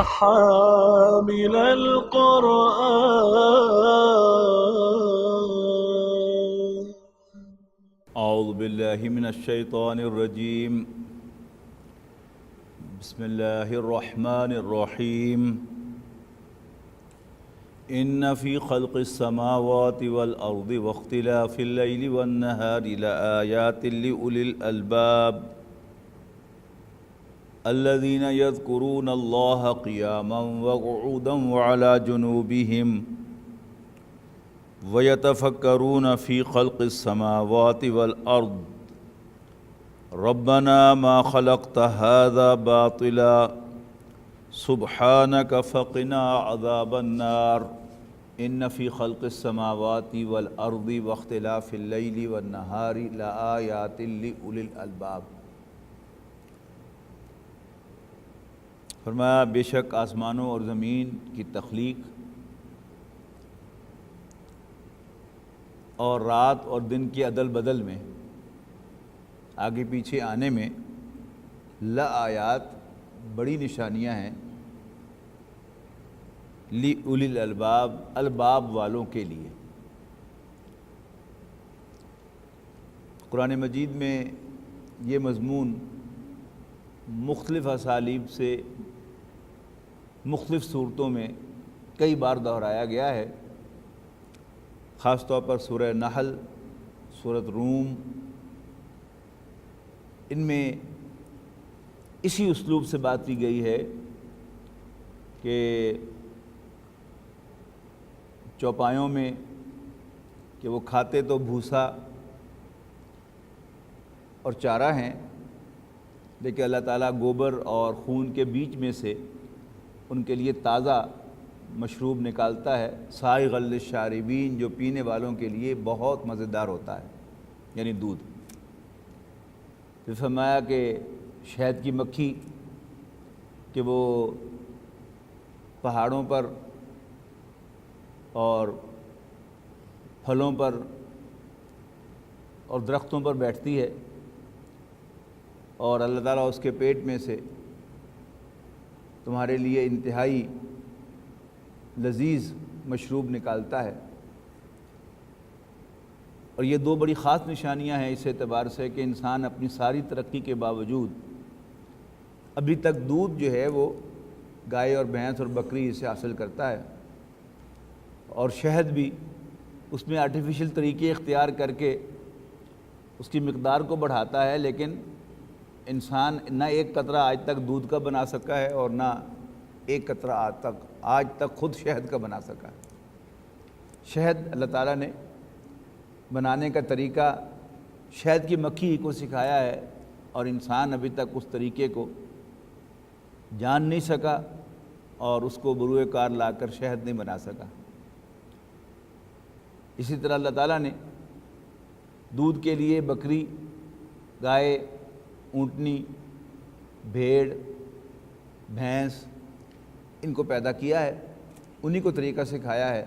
حامل القرآن. اعوذ باللہ من الشیطان الرجیم. بسم اللہ الرحمن الرحیم. ان فی خلق السماوات والارض واختلاف اللیل والنہار لآیات لأولی الالباب الذین یذکرون اللہ قیاما وقعودا وعلی جنوبہم وَيَتَفَكَّرُونَ فِي خَلْقِ السَّمَاوَاتِ وَالْأَرْضِ رَبَّنَا مَا خَلَقْتَ هَذَا بَاطِلًا سُبْحَانَكَ فَقِنَا عَذَابَ النَّارِ إِنَّ فِي خَلْقِ السَّمَاوَاتِ وَالْأَرْضِ وَاخْتِلَافِ اللَّيْلِ وَالنَّهَارِ لَآيَاتٍ لِأُولِي الْأَلْبَابِ. فرمایا بے شک آسمانوں اور زمین کی تخلیق اور رات اور دن کی عدل بدل میں، آگے پیچھے آنے میں لآیات بڑی نشانیاں ہیں لِأُولِي الْأَلْبَاب الباب والوں کے لیے. قرآن مجید میں یہ مضمون مختلف اسالیب سے مختلف صورتوں میں کئی بار دہرایا گیا ہے، خاص طور پر سورہ نحل، سورۃ روم، ان میں اسی اسلوب سے بات کی گئی ہے کہ چوپایوں میں کہ وہ کھاتے تو بھوسا اور چارہ ہیں، لیکن اللہ تعالیٰ گوبر اور خون کے بیچ میں سے ان کے لیے تازہ مشروب نکالتا ہے، سائغ للشاربین، جو پینے والوں کے لیے بہت مزیدار ہوتا ہے، یعنی دودھ. پھر فرمایا کہ شہد کی مکھی کہ وہ پہاڑوں پر اور پھلوں پر اور درختوں پر بیٹھتی ہے اور اللہ تعالیٰ اس کے پیٹ میں سے تمہارے لیے انتہائی لذیذ مشروب نکالتا ہے. اور یہ دو بڑی خاص نشانیاں ہیں اس اعتبار سے کہ انسان اپنی ساری ترقی کے باوجود ابھی تک دودھ جو ہے وہ گائے اور بھینس اور بکری سے حاصل کرتا ہے، اور شہد بھی اس میں آرٹیفیشل طریقے اختیار کر کے اس کی مقدار کو بڑھاتا ہے، لیکن انسان نہ ایک قطرہ آج تک دودھ کا بنا سکا ہے اور نہ ایک قطرہ آج تک خود شہد کا بنا سکا. شہد اللہ تعالیٰ نے بنانے کا طریقہ شہد کی مکھی کو سکھایا ہے، اور انسان ابھی تک اس طریقے کو جان نہیں سکا اور اس کو بروئے کار لا کر شہد نہیں بنا سکا. اسی طرح اللہ تعالیٰ نے دودھ کے لیے بکری، گائے، اونٹنی، بھیڑ، بھینس ان کو پیدا کیا ہے، انہی کو طریقہ سکھایا ہے.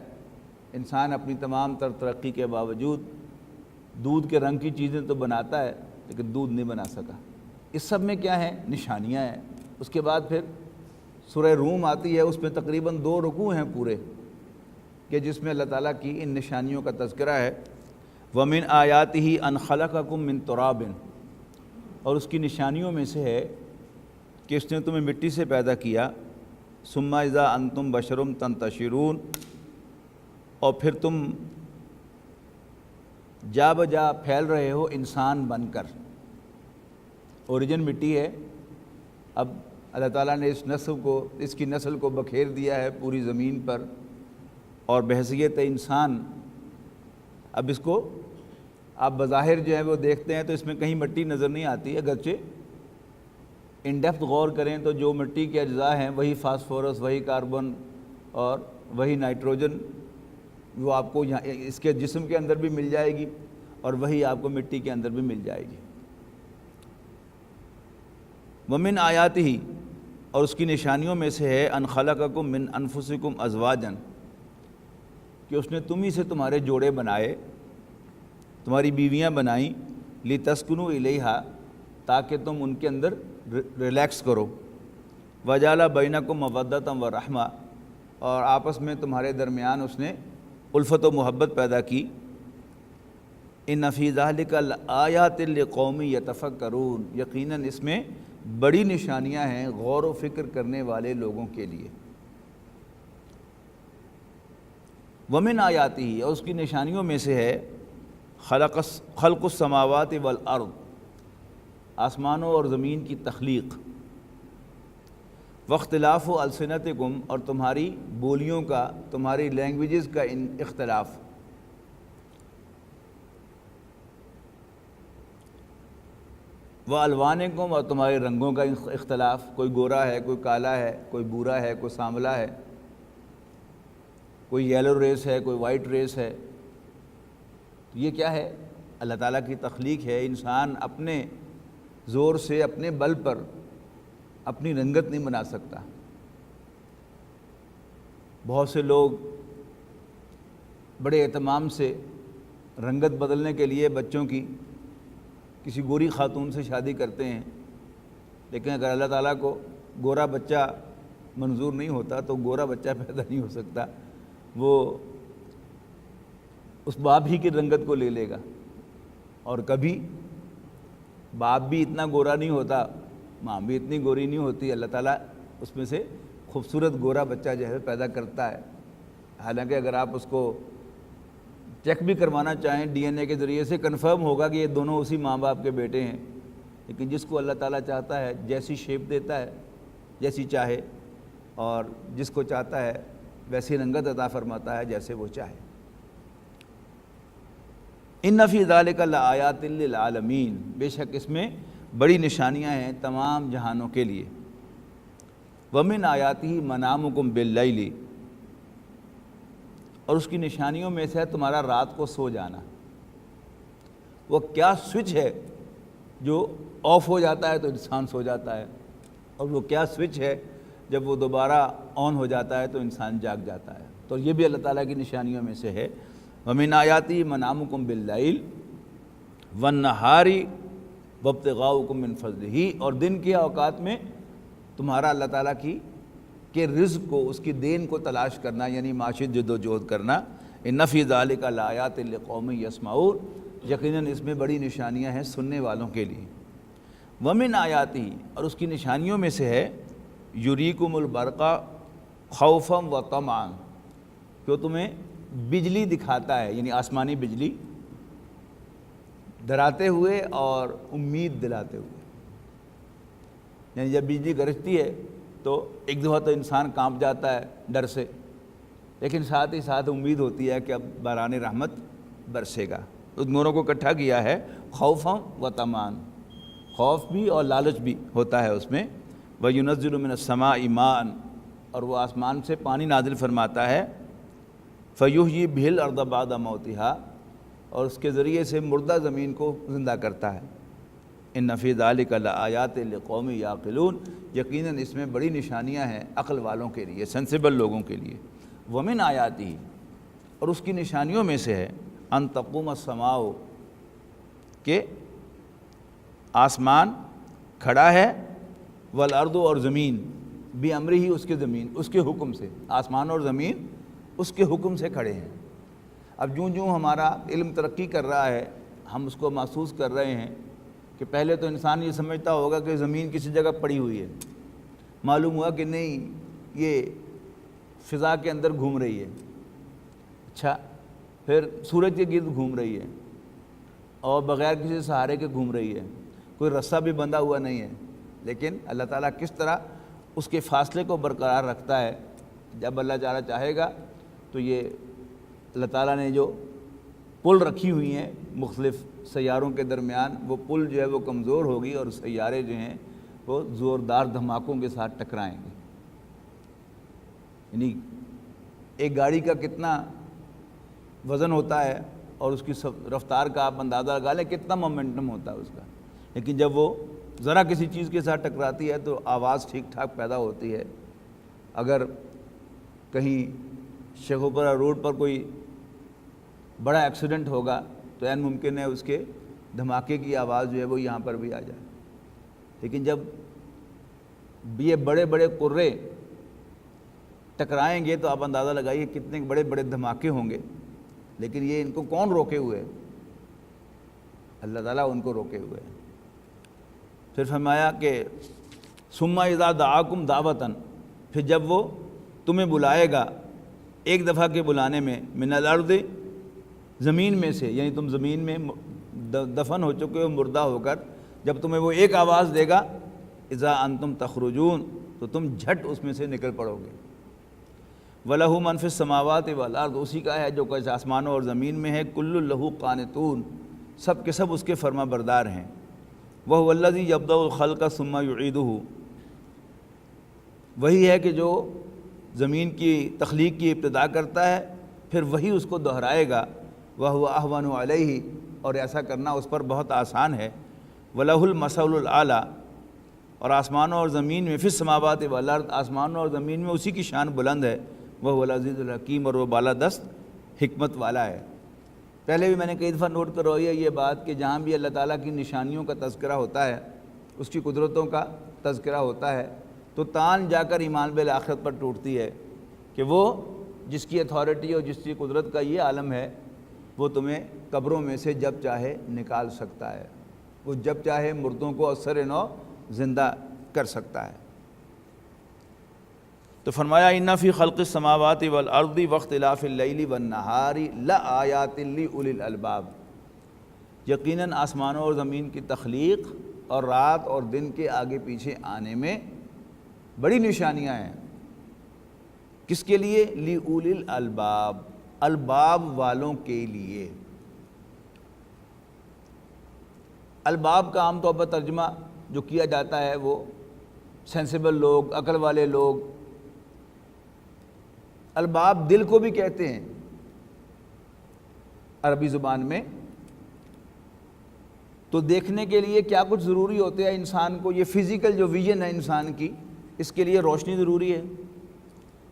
انسان اپنی تمام تر ترقی کے باوجود دودھ کے رنگ کی چیزیں تو بناتا ہے لیکن دودھ نہیں بنا سکا. اس سب میں کیا ہیں؟ نشانیاں ہیں. اس کے بعد پھر سورہ روم آتی ہے، اس میں تقریباً 2 رکوع ہیں پورے کہ جس میں اللہ تعالیٰ کی ان نشانیوں کا تذکرہ ہے. وَمِنْ آیَاتِهِ أَنْ خَلَقَكُم مِّن تُرَابٍ، اور اس کی نشانیوں میں سے ہے کہ اس نے تمہیں مٹی سے پیدا کیا، ثُمَّ إِذَا أَنْتُمْ بَشَرٌ تَنْتَشِرُونَ، اور پھر تم جا بجا پھیل رہے ہو انسان بن کر. اوریجن مٹی ہے، اب اللہ تعالیٰ نے اس کی نسل کو بکھیر دیا ہے پوری زمین پر، اور بحیثیت انسان اب اس کو آپ بظاہر جو ہے وہ دیکھتے ہیں تو اس میں کہیں مٹی نظر نہیں آتی ہے، اگرچہ ان ڈیپتھ غور کریں تو جو مٹی کے اجزاء ہیں وہی فاسفورس، وہی کاربن اور وہی نائٹروجن، وہ آپ کو یہاں اس کے جسم کے اندر بھی مل جائے گی اور وہی آپ کو مٹی کے اندر بھی مل جائے گی. وَمِنْ آیَاتِهِ، اور اس کی نشانیوں میں سے ہے ان خلقکم من انفسکم ازواجا، کہ اس نے تم ہی سے تمہارے جوڑے بنائے، تمہاری بیویاں بنائیں، لتسکنوا الیہا، تاکہ تم ان کے اندر ریلیکس کرو، وجعل بینکم مودۃ و رحمہ، اور آپس میں تمہارے درمیان اس نے الفت و محبت پیدا کی۔ ان فی ذلک لآیات لقوم یتفکرون، یقیناً اس میں بڑی نشانیاں ہیں غور و فکر کرنے والے لوگوں کے لیے۔ ومن آیاتہ، اور اس کی نشانیوں میں سے ہے خلق السماوات والارض، آسمانوں اور زمین کی تخلیق، واختلاف السنتکم، اور تمہاری بولیوں کا، تمہاری لینگویجز کا اختلاف، والوانکم، اور تمہارے رنگوں کا اختلاف، کوئی گورا ہے، کوئی کالا ہے، کوئی بورا ہے، کوئی سانولا ہے، کوئی یلو ریس ہے، کوئی وائٹ ریس ہے۔ یہ کیا ہے؟ اللہ تعالیٰ کی تخلیق ہے۔ انسان اپنے زور سے، اپنے بل پر اپنی رنگت نہیں بنا سکتا۔ بہت سے لوگ بڑے اہتمام سے رنگت بدلنے کے لیے بچوں کی کسی گوری خاتون سے شادی کرتے ہیں، لیکن اگر اللہ تعالیٰ کو گورا بچہ منظور نہیں ہوتا تو گورا بچہ پیدا نہیں ہو سکتا، وہ اس باپ ہی کی رنگت کو لے لے گا، اور کبھی باپ بھی اتنا گورا نہیں ہوتا، ماں بھی اتنی گوری نہیں ہوتی، اللہ تعالیٰ اس میں سے خوبصورت گورا بچہ جو ہے پیدا کرتا ہے۔ حالانکہ اگر آپ اس کو چیک بھی کروانا چاہیں ڈی این اے کے ذریعے سے، کنفرم ہوگا کہ یہ دونوں اسی ماں باپ کے بیٹے ہیں، لیکن جس کو اللہ تعالیٰ چاہتا ہے جیسی شیپ دیتا ہے، جیسی چاہے، اور جس کو چاہتا ہے ویسی رنگت عطا فرماتا ہے جیسے وہ چاہے۔ ان فی ذلک لآیات للعالمین، بے شک اس میں بڑی نشانیاں ہیں تمام جہانوں کے لیے۔ ومن آیاتہ منامکم باللیل، اور اس کی نشانیوں میں سے ہے تمہارا رات کو سو جانا۔ وہ کیا سوئچ ہے جو آف ہو جاتا ہے تو انسان سو جاتا ہے، اور وہ کیا سوئچ ہے جب وہ دوبارہ آن ہو جاتا ہے تو انسان جاگ جاتا ہے۔ تو یہ بھی اللہ تعالیٰ کی نشانیوں میں سے ہے۔ ومن آیاتہ منامکم باللیل والنہار وابتغاؤکم من فضلہ، اور دن کے اوقات میں تمہارا اللہ تعالیٰ کے رزق کو، اس کی دین کو تلاش کرنا، یعنی معاشی جد و جہد کرنا۔ ان فی ذلک لآیات لقوم یسمعون، یقیناً اس میں بڑی نشانیاں ہیں سننے والوں کے لیے۔ ومن آیاتہ، اور اس کی نشانیوں میں سے ہے یریکم البرق خوفا و طمعا، کہ تمہیں بجلی دکھاتا ہے، یعنی آسمانی بجلی، ڈراتے ہوئے اور امید دلاتے ہوئے۔ یعنی جب بجلی گرجتی ہے تو ایک دفعہ تو انسان کانپ جاتا ہے ڈر سے، لیکن ساتھ ہی ساتھ امید ہوتی ہے کہ اب باران رحمت برسے گا۔ ان دونوں کو اکٹھا کیا ہے، خوفا و طمعا، خوف بھی اور لالچ بھی ہوتا ہے اس میں۔ وَيُنَزِّلُ مِنَ السَّمَاءِ مَاءً، اور وہ آسمان سے پانی نازل فرماتا ہے۔ فَيُحْيِي بِهِ الْأَرْضَ بَعْدَ مَوْتِهَا، اور اس کے ذریعے سے مردہ زمین کو زندہ کرتا ہے۔ ان فی ذلک لآیات لقوم یعقلون، یقیناً اس میں بڑی نشانیاں ہیں عقل والوں کے لیے، سینسیبل لوگوں کے لیے۔ ومن آیاتہ، اور اس کی نشانیوں میں سے ہے ان تقوم السماء، کہ آسمان کھڑا ہے، والارض، اور زمین، بامرہ، اس کے زمین، اس کے حکم سے، آسمان اور زمین اس کے حکم سے کھڑے ہیں۔ اب جوں جوں ہمارا علم ترقی کر رہا ہے، ہم اس کو محسوس کر رہے ہیں کہ پہلے تو انسان یہ سمجھتا ہوگا کہ زمین کسی جگہ پڑی ہوئی ہے، معلوم ہوا کہ نہیں، یہ فضا کے اندر گھوم رہی ہے، اچھا پھر سورج کے گرد گھوم رہی ہے، اور بغیر کسی سہارے کے گھوم رہی ہے، کوئی رسہ بھی بندھا ہوا نہیں ہے۔ لیکن اللہ تعالیٰ کس طرح اس کے فاصلے کو برقرار رکھتا ہے، جب اللہ تعالیٰ چاہے گا تو یہ اللہ تعالیٰ نے جو پل رکھی ہوئی ہیں مختلف سیاروں کے درمیان، وہ پل جو ہے وہ کمزور ہوگی اور سیارے جو ہیں وہ زوردار دھماکوں کے ساتھ ٹکرائیں گے۔ یعنی ایک گاڑی کا کتنا وزن ہوتا ہے اور اس کی رفتار کا آپ اندازہ لگا لیں کتنا مومنٹم ہوتا ہے اس کا، لیکن جب وہ ذرا کسی چیز کے ساتھ ٹکراتی ہے تو آواز ٹھیک ٹھاک پیدا ہوتی ہے۔ اگر کہیں شیخوپورہ روڈ پر کوئی بڑا ایکسیڈنٹ ہوگا تو عین ممکن ہے اس کے دھماکے کی آواز جو ہے وہ یہاں پر بھی آ جائے، لیکن جب یہ بڑے بڑے قرے ٹکرائیں گے تو آپ اندازہ لگائیے کتنے بڑے بڑے دھماکے ہوں گے، لیکن یہ ان کو کون روکے ہوئے؟ اللہ تعالیٰ ان کو روکے ہوئے ہیں۔ پھر فرمایا کہ ثم اذا دعاکم دعوتاً، پھر جب وہ تمہیں بلائے گا ایک دفعہ کے بلانے میں، من الارض، زمین میں سے، یعنی تم زمین میں دفن ہو چکے ہو مردہ ہو کر، جب تمہیں وہ ایک آواز دے گا اذا انتم تخرجون، تو تم جھٹ اس میں سے نکل پڑو گے۔ وَلَهُ مَنْ فِي السَّمَاوَاتِ وَالْأَرْضِ، اسی کا ہے جو کچھ آسمانوں اور زمین میں ہے، كُلٌّ لَهُ قَانِتُونَ، سب کے سب اس کے فرما بردار ہیں۔ وَهُوَ الَّذِي يَبْدَأُ الْخَلْقَ ثُمَّ يُعِيدُهُ، وہی ہے کہ جو زمین کی تخلیق کی ابتدا کرتا ہے پھر وہی اس کو دہرائے گا۔ وَهُوَ أَهْوَنُ عَلَيْهِ، اور ایسا کرنا اس پر بہت آسان ہے۔ وَلَهُ الْمَثَلُ الْأَعْلَىٰ، اور آسمانوں اور زمین میں، فی السماوات والارض، آسمانوں اور زمین میں اسی کی شان بلند ہے۔ وَهُوَ الْعَزِيزُ الْحَكِيمُ، اور وہ بالادست حکمت والا ہے۔ پہلے بھی میں نے کئی دفعہ نوٹ کروائی ہے یہ بات کہ جہاں بھی اللہ تعالیٰ کی نشانیوں کا تذکرہ ہوتا ہے، اس کی قدرتوں کا تذکرہ ہوتا ہے، تو تان جا کر ایمان بالآخرت پر ٹوٹتی ہے کہ وہ جس کی اتھارٹی اور جس کی قدرت کا یہ عالم ہے، وہ تمہیں قبروں میں سے جب چاہے نکال سکتا ہے، وہ جب چاہے مردوں کو اثر نو زندہ کر سکتا ہے۔ تو فرمایا ان فی خلق السماوات والارض واختلاف اللیل والنہار لآیات لأولی الالباب، یقیناً آسمانوں اور زمین کی تخلیق اور رات اور دن کے آگے پیچھے آنے میں بڑی نشانیاں ہیں۔ کس کے لیے؟ لأولی الالباب، الباب والوں کے لیے۔ الباب کا عام طور پر ترجمہ جو کیا جاتا ہے وہ سینسیبل لوگ، عقل والے لوگ۔ الباب دل کو بھی کہتے ہیں عربی زبان میں۔ تو دیکھنے کے لیے کیا کچھ ضروری ہوتے ہیں انسان کو؟ یہ فزیکل جو ویژن ہے انسان کی، اس کے لیے روشنی ضروری ہے،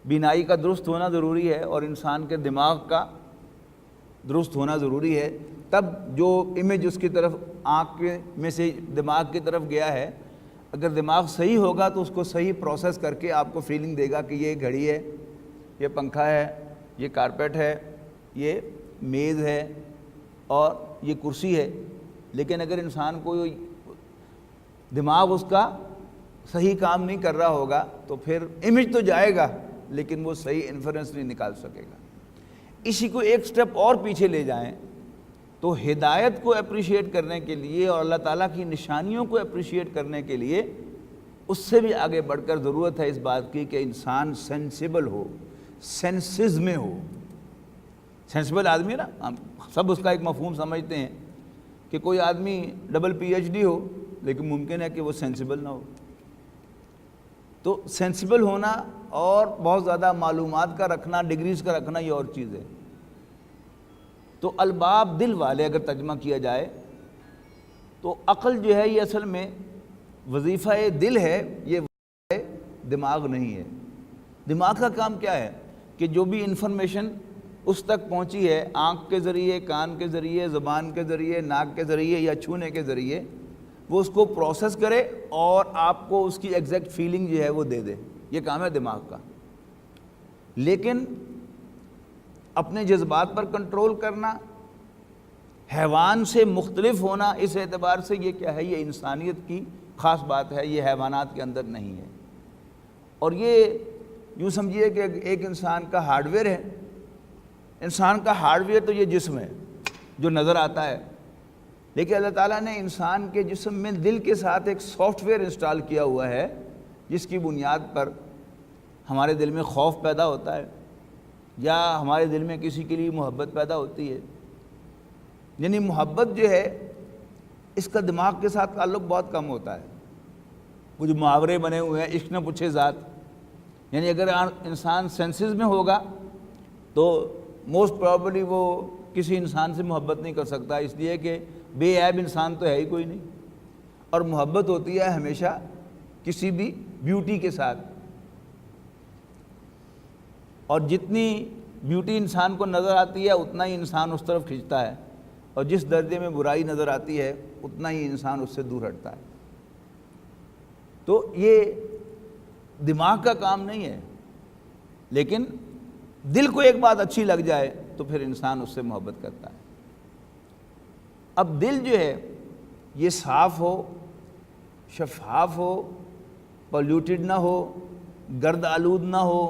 بینائی کا درست ہونا ضروری ہے، اور انسان کے دماغ کا درست ہونا ضروری ہے۔ تب جو امیج اس کی طرف آنکھ میں سے دماغ کی طرف گیا ہے، اگر دماغ صحیح ہوگا تو اس کو صحیح پروسیس کر کے آپ کو فیلنگ دے گا کہ یہ گھڑی ہے، یہ پنکھا ہے، یہ کارپیٹ ہے، یہ میز ہے اور یہ کرسی ہے۔ لیکن اگر انسان کو دماغ اس کا صحیح کام نہیں کر رہا ہوگا تو پھر امیج تو جائے گا لیکن وہ صحیح انفرنس نہیں نکال سکے گا۔ اسی کو ایک سٹیپ اور پیچھے لے جائیں تو ہدایت کو اپریشیٹ کرنے کے لیے اور اللہ تعالیٰ کی نشانیوں کو اپریشیٹ کرنے کے لیے اس سے بھی آگے بڑھ کر ضرورت ہے اس بات کی کہ انسان سینسیبل ہو، سینسز میں ہو۔ سینسیبل آدمی نا، ہم سب اس کا ایک مفہوم سمجھتے ہیں کہ کوئی آدمی ڈبل پی ایچ ڈی ہو لیکن ممکن ہے کہ وہ سینسیبل نہ ہو۔ تو سینسیبل ہونا اور بہت زیادہ معلومات کا رکھنا، ڈگریز کا رکھنا، یہ اور چیز ہے۔ تو الباب دل والے اگر ترجمہ کیا جائے تو عقل جو ہے یہ اصل میں وظیفہ دل ہے، یہ دماغ نہیں ہے۔ دماغ کا کام کیا ہے کہ جو بھی انفارمیشن اس تک پہنچی ہے آنکھ کے ذریعے، کان کے ذریعے، زبان کے ذریعے، ناک کے ذریعے یا چھونے کے ذریعے، وہ اس کو پروسیس کرے اور آپ کو اس کی ایگزیکٹ فیلنگ جو ہے وہ دے دے۔ یہ کام ہے دماغ کا۔ لیکن اپنے جذبات پر کنٹرول کرنا، حیوان سے مختلف ہونا، اس اعتبار سے یہ کیا ہے؟ یہ انسانیت کی خاص بات ہے، یہ حیوانات کے اندر نہیں ہے۔ اور یہ یوں سمجھیے کہ ایک انسان کا ہارڈ ویئر ہے۔ انسان کا ہارڈ ویئر تو یہ جسم ہے جو نظر آتا ہے، لیکن اللہ تعالیٰ نے انسان کے جسم میں دل کے ساتھ ایک سافٹ ویئر انسٹال کیا ہوا ہے جس کی بنیاد پر ہمارے دل میں خوف پیدا ہوتا ہے یا ہمارے دل میں کسی کے لیے محبت پیدا ہوتی ہے۔ یعنی محبت جو ہے اس کا دماغ کے ساتھ تعلق بہت کم ہوتا ہے۔ وہ جو محاورے بنے ہوئے ہیں، عشق نہ پوچھے ذات، یعنی اگر انسان سینسز میں ہوگا تو موسٹ پرابلی وہ کسی انسان سے محبت نہیں کر سکتا، اس لیے کہ بے عیب انسان تو ہے ہی کوئی نہیں، اور محبت ہوتی ہے ہمیشہ کسی بھی بیوٹی کے ساتھ، اور جتنی بیوٹی انسان کو نظر آتی ہے اتنا ہی انسان اس طرف کھنچتا ہے، اور جس درجے میں برائی نظر آتی ہے اتنا ہی انسان اس سے دور ہٹتا ہے۔ تو یہ دماغ کا کام نہیں ہے، لیکن دل کو ایک بات اچھی لگ جائے تو پھر انسان اس سے محبت کرتا ہے۔ اب دل جو ہے یہ صاف ہو، شفاف ہو، پولیوٹڈ نہ ہو، گرد آلود نہ ہو،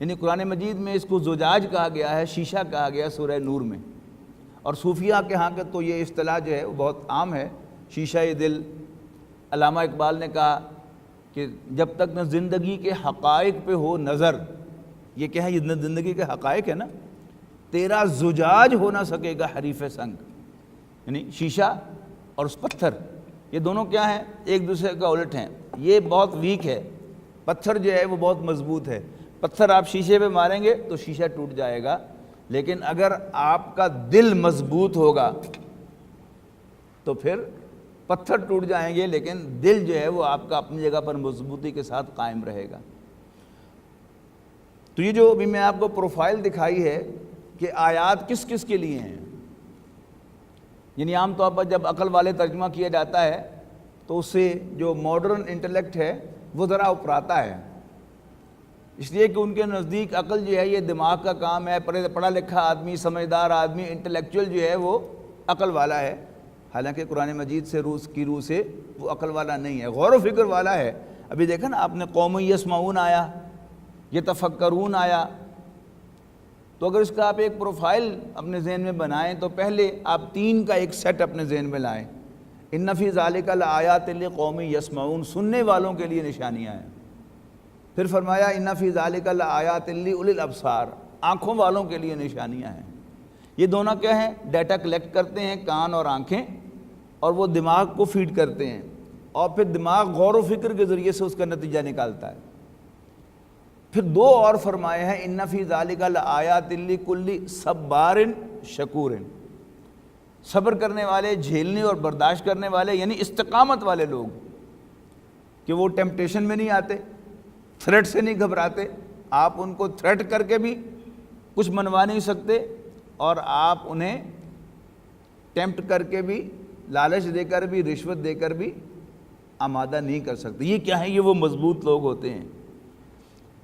یعنی قرآن مجید میں اس کو زجاج کہا گیا ہے، شیشہ کہا گیا سورہ نور میں، اور صوفیہ کے ہاں کے تو یہ اصطلاح جو ہے وہ بہت عام ہے، شیشہ دل۔ علامہ اقبال نے کہا کہ جب تک نہ زندگی کے حقائق پہ ہو نظر، یہ کیا ہے، یہ زندگی کے حقائق ہے نا، تیرا زجاج ہو نہ سکے گا حریف سنگ، یعنی شیشہ اور پتھر یہ دونوں کیا ہیں، ایک دوسرے کا الٹ ہیں۔ یہ بہت ویک ہے، پتھر جو ہے وہ بہت مضبوط ہے، پتھر آپ شیشے پہ ماریں گے تو شیشہ ٹوٹ جائے گا، لیکن اگر آپ کا دل مضبوط ہوگا تو پھر پتھر ٹوٹ جائیں گے لیکن دل جو ہے وہ آپ کا اپنی جگہ پر مضبوطی کے ساتھ قائم رہے گا۔ تو یہ جو ابھی میں آپ کو پروفائل دکھائی ہے کہ آیات کس کس کے لیے ہیں، یعنی عام طور پر جب عقل والے ترجمہ کیا جاتا ہے تو اس سے جو ماڈرن انٹلیکٹ ہے وہ ذرا اپراتا ہے، اس لیے کہ ان کے نزدیک عقل جو ہے یہ دماغ کا کام ہے، پڑھا لکھا آدمی، سمجھدار آدمی، انٹلیکچوئل جو ہے وہ عقل والا ہے، حالانکہ قرآن مجید سے روح سے وہ عقل والا نہیں ہے، غور و فکر والا ہے۔ ابھی دیکھا نا آپ نے، قوم یسمعون آیا، یتفکرون آیا، تو اگر اس کا آپ ایک پروفائل اپنے ذہن میں بنائیں تو پہلے آپ 3 کا ایک سیٹ اپنے ذہن میں لائیں۔ ان فی ذالک لآیات لقوم یسمعون، سننے والوں کے لیے نشانیاں ہیں۔ پھر فرمایا ان فی ذالک لآیات لأولی الابصار، آنکھوں والوں کے لیے نشانیاں ہیں۔ یہ دونوں کیا ہیں، ڈیٹا کلیکٹ کرتے ہیں کان اور آنکھیں، اور وہ دماغ کو فیڈ کرتے ہیں، اور پھر دماغ غور و فکر کے ذریعے سے اس کا نتیجہ نکالتا ہے۔ پھر 2 اور فرمائے ہیں، ان فی ذالک لآیات لکل صبار شکور، صبر کرنے والے، جھیلنے اور برداشت کرنے والے، یعنی استقامت والے لوگ، کہ وہ ٹیمپٹیشن میں نہیں آتے، تھریٹ سے نہیں گھبراتے، آپ ان کو تھریٹ کر کے بھی کچھ منوا نہیں سکتے، اور آپ انہیں ٹیمپٹ کر کے بھی، لالچ دے کر بھی، رشوت دے کر بھی آمادہ نہیں کر سکتے۔ یہ کیا ہے، یہ وہ مضبوط لوگ ہوتے ہیں۔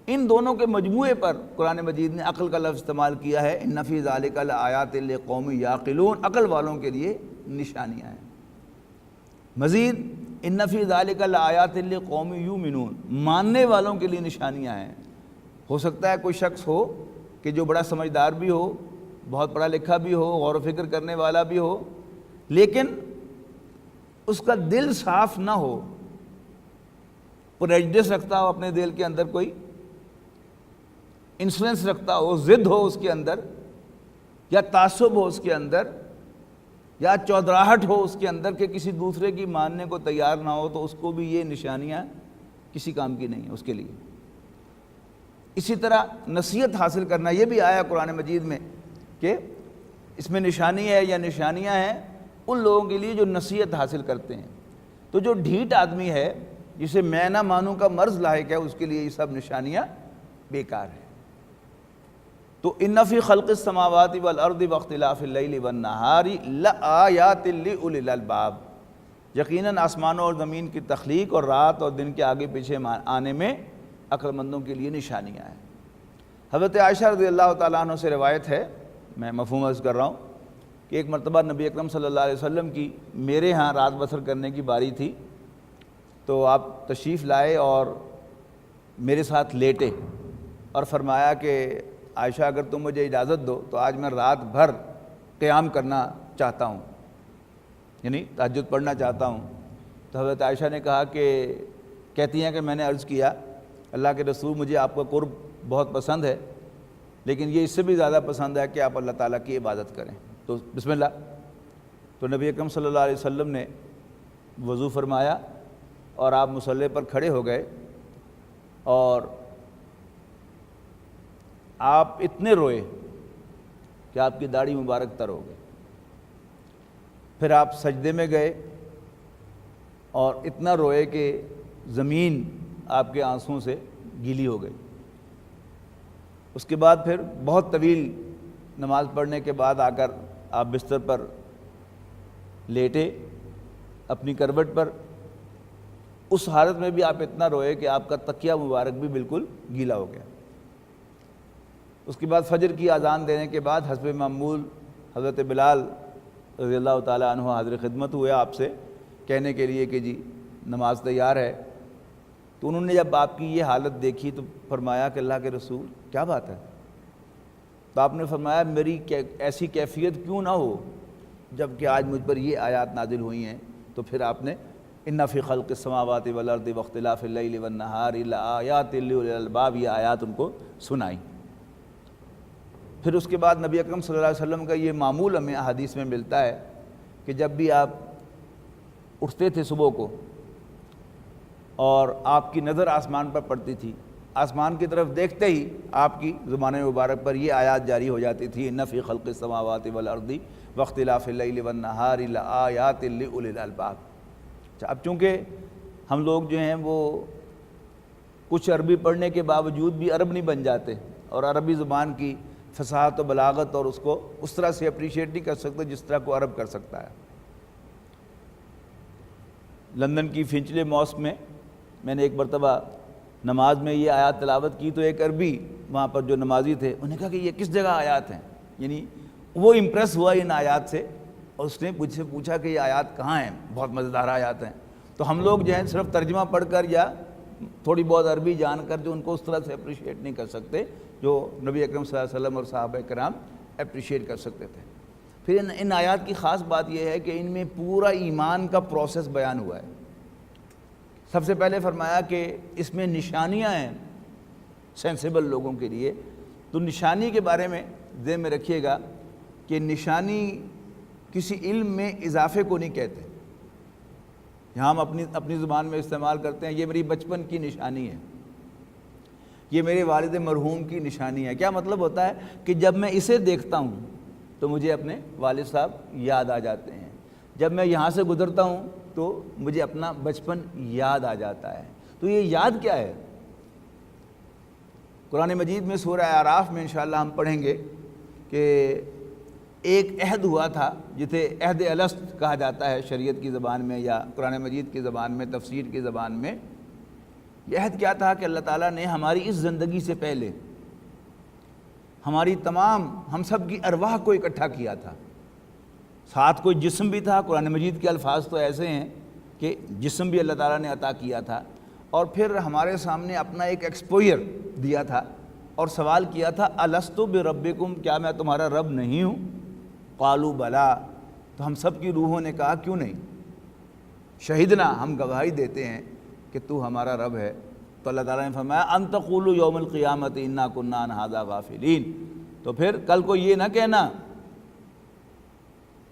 ان دونوں کے مجموعے پر قرآن مجید نے عقل کا لفظ استعمال کیا ہے، ان فی ذالک لآیات لقوم یعقلون، عقل والوں کے لیے نشانیاں ہیں۔ مزید ان فی ذالک لآیات لقوم یؤمنون، ماننے والوں کے لیے نشانیاں ہیں۔ ہو سکتا ہے کوئی شخص ہو کہ جو بڑا سمجھدار بھی ہو، بہت پڑھا لکھا بھی ہو، غور و فکر کرنے والا بھی ہو، لیکن اس کا دل صاف نہ ہو، پریجڈس رکھتا ہو اپنے دل کے اندر، کوئی انفلوئنس رکھتا ہو، ضد ہو اس کے اندر، یا تعصب ہو اس کے اندر، یا چودراہٹ ہو اس کے اندر کہ کسی دوسرے کی ماننے کو تیار نہ ہو، تو اس کو بھی یہ نشانیاں کسی کام کی نہیں ہیں اس کے لیے۔ اسی طرح نصیحت حاصل کرنا، یہ بھی آیا قرآن مجید میں کہ اس میں نشانی ہے یا نشانیاں ہیں ان لوگوں کے لیے جو نصیحت حاصل کرتے ہیں۔ تو جو ڈھیٹ آدمی ہے، جسے میں نہ مانوں کا مرض لاحق ہے، اس کے لیے یہ سب نشانیاں بیکار ہیں۔ تو ان فی خلق السماوات والارض واختلاف اللیل والنہار لآیات لأولی الالباب، یقیناً آسمانوں اور زمین کی تخلیق اور رات اور دن کے آگے پیچھے آنے میں عقل مندوں کے لیے نشانیاں ہیں۔ حضرت عائشہ رضی اللہ تعالیٰ عنہ سے روایت ہے، میں مفہوم عرض کر رہا ہوں، کہ ایک مرتبہ نبی اکرم صلی اللہ علیہ وسلم کی میرے ہاں رات بسر کرنے کی باری تھی، تو آپ تشریف لائے اور میرے ساتھ لیٹے اور فرمایا کہ عائشہ اگر تم مجھے اجازت دو تو آج میں رات بھر قیام کرنا چاہتا ہوں، یعنی تہجد پڑھنا چاہتا ہوں۔ تو حضرت عائشہ نے کہا کہ کہتی ہیں کہ میں نے عرض کیا اللہ کے رسول، مجھے آپ کا قرب بہت پسند ہے، لیکن یہ اس سے بھی زیادہ پسند ہے کہ آپ اللہ تعالیٰ کی عبادت کریں، تو بسم اللہ۔ تو نبی اکرم صلی اللہ علیہ وسلم نے وضو فرمایا اور آپ مصلی پر کھڑے ہو گئے، اور آپ اتنے روئے کہ آپ کی داڑھی مبارک تر ہو گئی۔ پھر آپ سجدے میں گئے اور اتنا روئے کہ زمین آپ کے آنسوؤں سے گیلی ہو گئی۔ اس کے بعد پھر بہت طویل نماز پڑھنے کے بعد آ کر آپ بستر پر لیٹے اپنی کروٹ پر، اس حالت میں بھی آپ اتنا روئے کہ آپ کا تکیہ مبارک بھی بالکل گیلا ہو گیا۔ اس کے بعد فجر کی اذان دینے کے بعد حسب معمول حضرت بلال رضی اللہ تعالیٰ عنہ حاضر خدمت ہوئے آپ سے کہنے کے لیے کہ جی نماز تیار ہے۔ تو انہوں نے جب آپ کی یہ حالت دیکھی تو فرمایا کہ اللہ کے رسول کیا بات ہے؟ تو آپ نے فرمایا میری ایسی کیفیت کیوں نہ ہو جب کہ آج مجھ پر یہ آیات نازل ہوئی ہیں۔ تو پھر آپ نے ان فی خلق السماوات والارض واختلاف اللیل والنہار لآیات لأولی الالباب یہ آیات ان کو سنائی۔ پھر اس کے بعد نبی اکرم صلی اللہ علیہ وسلم کا یہ معمول ہمیں احادیث میں ملتا ہے کہ جب بھی آپ اٹھتے تھے صبح کو اور آپ کی نظر آسمان پر پڑتی تھی، آسمان کی طرف دیکھتے ہی آپ کی زبان مبارک پر یہ آیات جاری ہو جاتی تھی ان فی خلق السماوات والارض واختلاف اللیل والنہار لآیات لأولی الالباب۔ اب چونکہ ہم لوگ جو ہیں وہ کچھ عربی پڑھنے کے باوجود بھی عرب نہیں بن جاتے اور عربی زبان کی فصاحت و بلاغت اور اس کو اس طرح سے اپریشیٹ نہیں کر سکتے جس طرح کو عرب کر سکتا ہے۔ لندن کی فنچلے ماسک میں نے ایک مرتبہ نماز میں یہ آیات تلاوت کی تو ایک عربی وہاں پر جو نمازی تھے انہوں نے کہا کہ یہ کس جگہ آیات ہیں، یعنی وہ امپریس ہوا ان آیات سے اور اس نے مجھ سے پوچھا کہ یہ آیات کہاں ہیں، بہت مزیدار آیات ہیں۔ تو ہم لوگ جو ہیں صرف ترجمہ پڑھ کر یا تھوڑی بہت عربی جان کر جو ان کو اس طرح سے اپریشیٹ نہیں کر سکتے جو نبی اکرم صلی اللہ علیہ وسلم اور صحابہ کرام اپریشیٹ کر سکتے تھے۔ پھر ان آیات کی خاص بات یہ ہے کہ ان میں پورا ایمان کا پروسیس بیان ہوا ہے۔ سب سے پہلے فرمایا کہ اس میں نشانیاں ہیں سینسیبل لوگوں کے لیے، تو نشانی کے بارے میں ذہن میں رکھیے گا کہ نشانی کسی علم میں اضافے کو نہیں کہتے۔ یہاں ہم اپنی زبان میں استعمال کرتے ہیں یہ میری بچپن کی نشانی ہے، یہ میرے والد مرحوم کی نشانی ہے۔ کیا مطلب ہوتا ہے کہ جب میں اسے دیکھتا ہوں تو مجھے اپنے والد صاحب یاد آ جاتے ہیں، جب میں یہاں سے گزرتا ہوں تو مجھے اپنا بچپن یاد آ جاتا ہے۔ تو یہ یاد کیا ہے؟ قرآن مجید میں سورہ اعراف میں انشاءاللہ ہم پڑھیں گے کہ ایک عہد ہوا تھا جسے عہد الست کہا جاتا ہے شریعت کی زبان میں یا قرآن مجید کی زبان میں، تفسیر کی زبان میں۔ یہ عہد کیا تھا کہ اللہ تعالیٰ نے ہماری اس زندگی سے پہلے ہماری تمام ہم سب کی ارواح کو اکٹھا کیا تھا، ساتھ کوئی جسم بھی تھا۔ قرآن مجید کے الفاظ تو ایسے ہیں کہ جسم بھی اللہ تعالیٰ نے عطا کیا تھا، اور پھر ہمارے سامنے اپنا ایک ایکسپوئر دیا تھا اور سوال کیا تھا الست بربکم، کیا میں تمہارا رب نہیں ہوں؟ قالوا بلا، تو ہم سب کی روحوں نے کہا کیوں نہیں، شہدنا، ہم گواہی دیتے ہیں کہ تو ہمارا رب ہے۔ تو اللہ تعالیٰ نے فرمایا ان تقولوا یوم القیامت انا کنا عن ھذا غافلین، تو پھر کل کو یہ نہ کہنا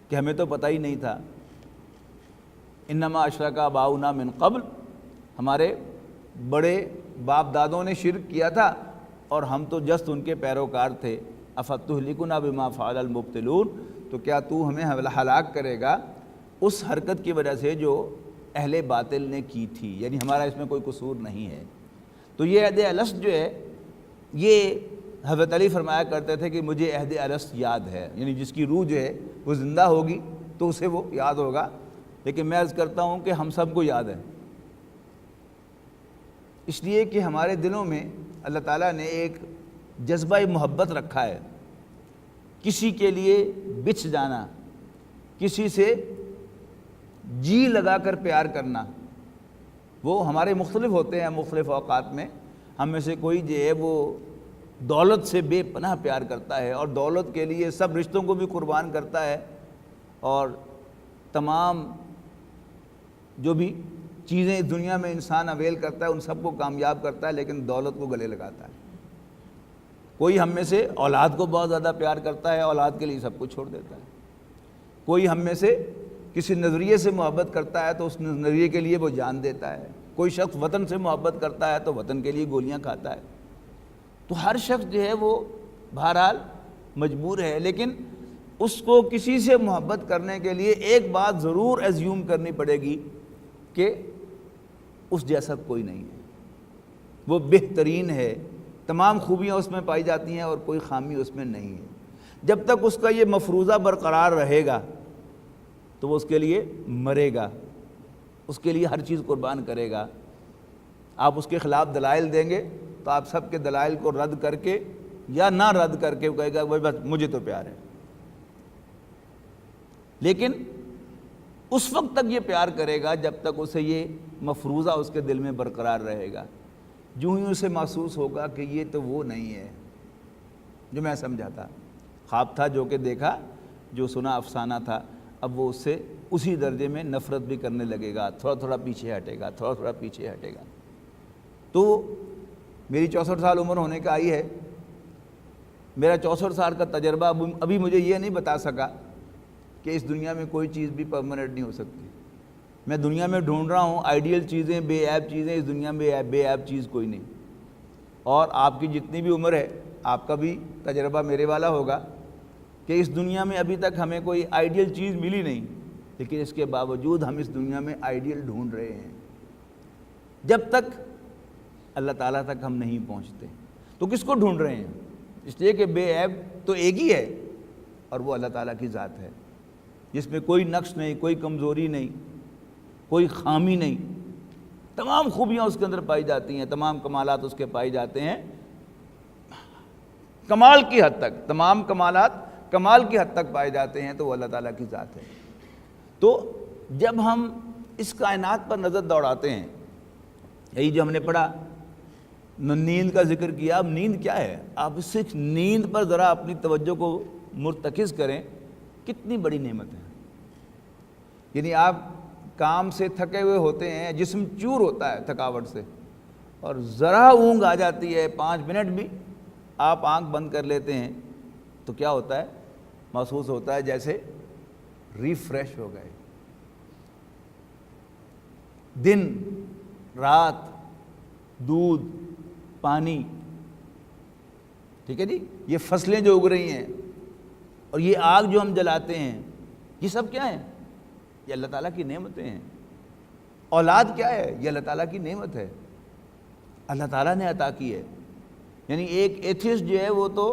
کہ ہمیں تو پتہ ہی نہیں تھا۔ انما اشرک آباؤنا من قبل، ہمارے بڑے باپ دادوں نے شرک کیا تھا اور ہم تو جسٹ ان کے پیروکار تھے۔ افتہلکنا بما فعل المبطلون، تو کیا تو ہمیں ہلاک کرے گا اس حرکت کی وجہ سے جو اہل باطل نے کی تھی، یعنی ہمارا اس میں کوئی قصور نہیں ہے۔ تو یہ عہد الست جو ہے یہ حضرت علی فرمایا کرتے تھے کہ مجھے عہد الست یاد ہے، یعنی جس کی روح جو ہے وہ زندہ ہوگی تو اسے وہ یاد ہوگا، لیکن میں عرض کرتا ہوں کہ ہم سب کو یاد ہے، اس لیے کہ ہمارے دلوں میں اللہ تعالیٰ نے ایک جذبہ محبت رکھا ہے، کسی کے لیے بچھ جانا، کسی سے جی لگا کر پیار کرنا۔ وہ ہمارے مختلف ہوتے ہیں مختلف اوقات میں، ہم میں سے کوئی جو ہے وہ دولت سے بے پناہ پیار کرتا ہے اور دولت کے لیے سب رشتوں کو بھی قربان کرتا ہے اور تمام جو بھی چیزیں اس دنیا میں انسان اویل کرتا ہے ان سب کو کامیاب کرتا ہے، لیکن دولت کو گلے لگاتا ہے۔ کوئی ہم میں سے اولاد کو بہت زیادہ پیار کرتا ہے، اولاد کے لیے سب کچھ چھوڑ دیتا ہے۔ کوئی ہم میں سے کسی نظریے سے محبت کرتا ہے تو اس نظریے کے لیے وہ جان دیتا ہے۔ کوئی شخص وطن سے محبت کرتا ہے تو وطن کے لیے گولیاں کھاتا ہے۔ تو ہر شخص جو ہے وہ بہرحال مجبور ہے، لیکن اس کو کسی سے محبت کرنے کے لیے ایک بات ضرور ایزیوم کرنی پڑے گی کہ اس جیسا کوئی نہیں ہے، وہ بہترین ہے، تمام خوبیاں اس میں پائی جاتی ہیں اور کوئی خامی اس میں نہیں ہے۔ جب تک اس کا یہ مفروضہ برقرار رہے گا تو وہ اس کے لیے مرے گا، اس کے لیے ہر چیز قربان کرے گا. آپ اس کے خلاف دلائل دیں گے تو آپ سب کے دلائل کو رد کر کے یا نہ رد کر کے وہ کہے گا بھائی بس مجھے تو پیار ہے. لیکن اس وقت تک یہ پیار کرے گا جب تک اسے یہ مفروضہ اس کے دل میں برقرار رہے گا. جو ہی اسے محسوس ہوگا کہ یہ تو وہ نہیں ہے جو میں سمجھا تھا, خواب تھا جو کہ دیکھا, جو سنا افسانہ تھا, اب وہ اس سے اسی درجے میں نفرت بھی کرنے لگے گا, تھوڑا تھوڑا پیچھے ہٹے گا, تھوڑا تھوڑا پیچھے ہٹے گا. تو میری 64 سال عمر ہونے کا آئی ہے. میرا 64 سال کا تجربہ ابھی مجھے یہ نہیں بتا سکا کہ اس دنیا میں کوئی چیز بھی پرماننٹ نہیں ہو سکتی. میں دنیا میں ڈھونڈ رہا ہوں آئیڈیل چیزیں, بے عیب چیزیں. اس دنیا میں بے عیب چیز کوئی نہیں. اور آپ کی جتنی بھی عمر ہے, آپ کا بھی تجربہ میرے والا ہوگا کہ اس دنیا میں ابھی تک ہمیں کوئی آئیڈیل چیز ملی نہیں, لیکن اس کے باوجود ہم اس دنیا میں آئیڈیل ڈھونڈ رہے ہیں جب تک اللہ تعالیٰ تک ہم نہیں پہنچتے. تو کس کو ڈھونڈ رہے ہیں؟ اس لیے کہ بے عیب تو ایک ہی ہے, اور وہ اللہ تعالیٰ کی ذات ہے جس میں کوئی نقص نہیں, کوئی کمزوری نہیں, کوئی خامی نہیں. تمام خوبیاں اس کے اندر پائی جاتی ہیں, تمام کمالات اس کے پائے جاتے ہیں کمال کی حد تک. تمام کمالات کمال کی حد تک پائے جاتے ہیں, تو وہ اللہ تعالیٰ کی ذات ہے. تو جب ہم اس کائنات پر نظر دوڑاتے ہیں, یہی جو ہم نے پڑھا, نیند کا ذکر کیا. اب نیند کیا ہے؟ آپ اس سے نیند پر ذرا اپنی توجہ کو مرتکز کریں, کتنی بڑی نعمت ہے. یعنی آپ کام سے تھکے ہوئے ہوتے ہیں, جسم چور ہوتا ہے تھکاوٹ سے, اور ذرا اونگ آ جاتی ہے, 5 منٹ بھی آپ آنکھ بند کر لیتے ہیں تو کیا ہوتا ہے؟ محسوس ہوتا ہے جیسے ریفریش ہو گئے. دن رات, دودھ پانی, ٹھیک ہے جی, یہ فصلیں جو اگ رہی ہیں, اور یہ آگ جو ہم جلاتے ہیں, یہ سب کیا ہے؟ یہ اللہ تعالیٰ کی نعمتیں ہیں. اولاد کیا ہے؟ یہ اللہ تعالیٰ کی نعمت ہے, اللہ تعالیٰ نے عطا کی ہے. یعنی ایک ایتھیسٹ جو ہے وہ تو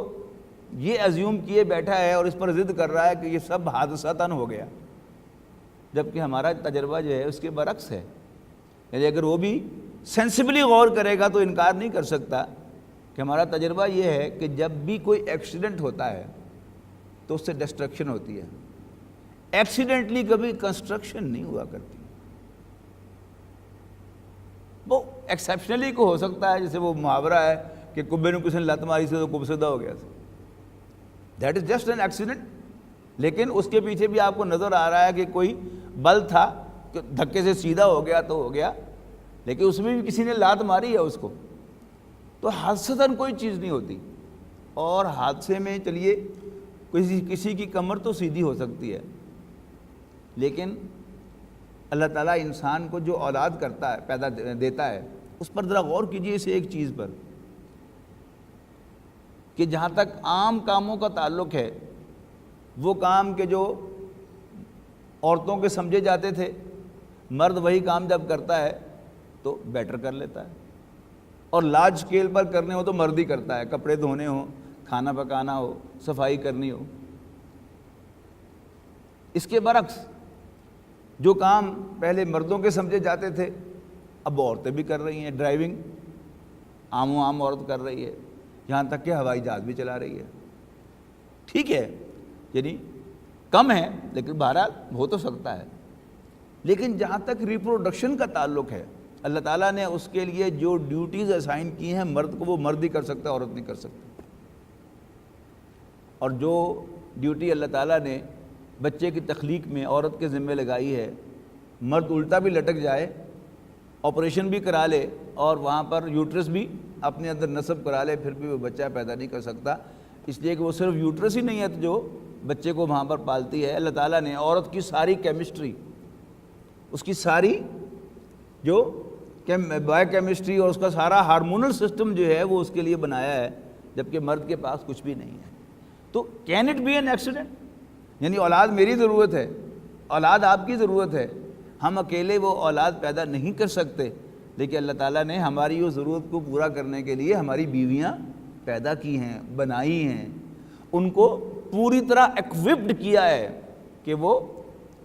یہ ازیوم کیے بیٹھا ہے اور اس پر ضد کر رہا ہے کہ یہ سب حادثتاً ہو گیا, جبکہ ہمارا تجربہ جو ہے اس کے برعکس ہے. یعنی اگر وہ بھی سینسبلی غور کرے گا تو انکار نہیں کر سکتا کہ ہمارا تجربہ یہ ہے کہ جب بھی کوئی ایکسیڈنٹ ہوتا ہے تو اس سے ڈسٹرکشن ہوتی ہے. ایکسیڈنٹلی کبھی کنسٹرکشن نہیں ہوا کرتی. وہ ایکسیپشنلی کو ہو سکتا ہے, جیسے وہ محاورہ ہے کہ کبے نے کسی نے لت ماری سے تو کبسدہ ہو گیا, that is just an accident. لیکن اس کے پیچھے بھی آپ کو نظر آ رہا ہے کہ کوئی بل تھا کہ دھکے سے سیدھا ہو گیا تو ہو گیا, لیکن اس میں بھی کسی نے لات ماری ہے اس کو. تو حادثتاً کوئی چیز نہیں ہوتی. اور حادثے میں چلیے کسی کی کمر تو سیدھی ہو سکتی ہے, لیکن اللہ تعالیٰ انسان کو جو اولاد کرتا ہے, پیدا دیتا ہے, اس پر ذرا غور کیجیے اس ایک چیز پر کہ جہاں تک عام کاموں کا تعلق ہے, وہ کام کے جو عورتوں کے سمجھے جاتے تھے, مرد وہی کام جب کرتا ہے تو بیٹر کر لیتا ہے, اور لارج اسکیل پر کرنے ہو تو مرد ہی کرتا ہے. کپڑے دھونے ہوں, کھانا پکانا ہو, صفائی کرنی ہو. اس کے برعکس جو کام پہلے مردوں کے سمجھے جاتے تھے اب عورتیں بھی کر رہی ہیں. ڈرائیونگ عام و عام عورت کر رہی ہے, یہاں تک کہ ہوائی جہاز بھی چلا رہی ہے. ٹھیک ہے, یعنی کم ہے لیکن بہرحال ہو تو سکتا ہے. لیکن جہاں تک ریپروڈکشن کا تعلق ہے, اللہ تعالیٰ نے اس کے لیے جو ڈیوٹیز اسائن کی ہیں مرد کو, وہ مرد ہی کر سکتا ہے, عورت نہیں کر سکتی. اور جو ڈیوٹی اللہ تعالیٰ نے بچے کی تخلیق میں عورت کے ذمہ لگائی ہے, مرد الٹا بھی لٹک جائے, آپریشن بھی کرا لے اور وہاں پر یوٹرس بھی اپنے اندر نصب کرا لے, پھر بھی وہ بچہ پیدا نہیں کر سکتا. اس لیے کہ وہ صرف یوٹرس ہی نہیں ہے جو بچے کو وہاں پر پالتی ہے. اللہ تعالیٰ نے عورت کی ساری کیمسٹری, اس کی ساری جو بایو کیمسٹری اور اس کا سارا ہارمونل سسٹم جو ہے وہ اس کے لیے بنایا ہے, جبکہ مرد کے پاس کچھ بھی نہیں ہے. تو can it be an accident? یعنی اولاد میری ضرورت ہے, اولاد آپ کی ضرورت ہے. ہم اکیلے وہ اولاد پیدا نہیں کر سکتے, لیکن اللہ تعالیٰ نے ہماری وہ ضرورت کو پورا کرنے کے لیے ہماری بیویاں پیدا کی ہیں, بنائی ہیں, ان کو پوری طرح ایکوپڈ کیا ہے کہ وہ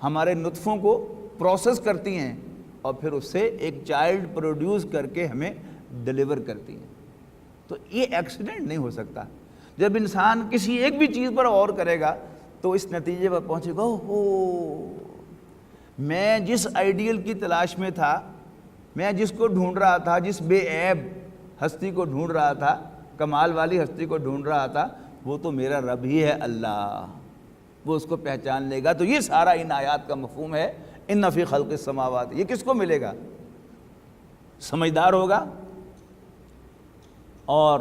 ہمارے نطفوں کو پروسیس کرتی ہیں اور پھر اس سے ایک چائلڈ پروڈیوس کر کے ہمیں ڈیلیور کرتی ہیں. تو یہ ایکسیڈنٹ نہیں ہو سکتا. جب انسان کسی ایک بھی چیز پر غور کرے گا تو اس نتیجے پر پہنچے گا میں جس آئیڈیل کی تلاش میں تھا, میں جس کو ڈھونڈ رہا تھا, جس بے عیب ہستی کو ڈھونڈ رہا تھا, کمال والی ہستی کو ڈھونڈ رہا تھا, وہ تو میرا رب ہی ہے اللہ. وہ اس کو پہچان لے گا. تو یہ سارا ان آیات کا مفہوم ہے ان فی خلق السماوات. یہ کس کو ملے گا؟ سمجھدار ہوگا اور